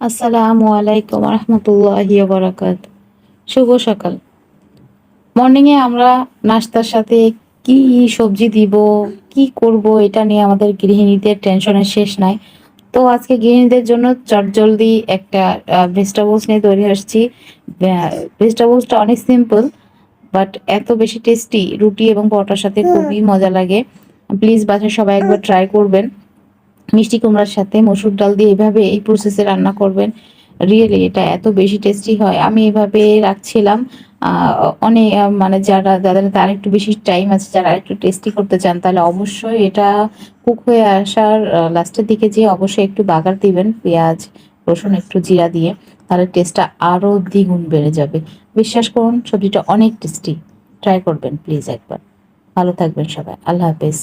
আসসালামু আলাইকুম রহমতুল্লাহি বারাকাত। শুভ সকাল। মর্নিং এ আমরা নাস্তার সাথে কি সবজি দিব, কি করব এটা নিয়ে আমাদের গৃহিণীদের টেনশনের শেষ নাই। তো আজকে গৃহিণীদের জন্য চটজলদি একটা ভেজিটেবলস নিয়ে তৈরি আসছি। ভেজিটেবলসটা অনেক সিম্পল বাট এত বেশি টেস্টি, রুটি এবং পরোটার সাথে খুবই মজা লাগে। প্লিজ বাসায় সবাই একবার ট্রাই করবেন। মিষ্টি কুমড়ার সাথে মসুর ডাল দিয়ে এভাবে এই প্রসেসে রান্না করবেন। রিয়েলি এটা এত বেশি টেস্টি হয়। আমি এভাবে রাখছিলাম। অনেক মানে যাদের তার একটু বেশি টাইম আছে, যারা একটু টেস্টি করতে চান, তাহলে অবশ্যই এটা কুক হয়ে আসার লাস্টের দিকে যেয়ে অবশ্যই একটু বাগার দিবেন পেঁয়াজ, রসুন, একটু জিরা দিয়ে। তাহলে টেস্টটা আরো দ্বিগুণ বেড়ে যাবে। বিশ্বাস করুন, সবজিটা অনেক টেস্টি। ট্রাই করবেন প্লিজ একবার। ভালো থাকবেন সবাই। আল্লাহ হাফেজ।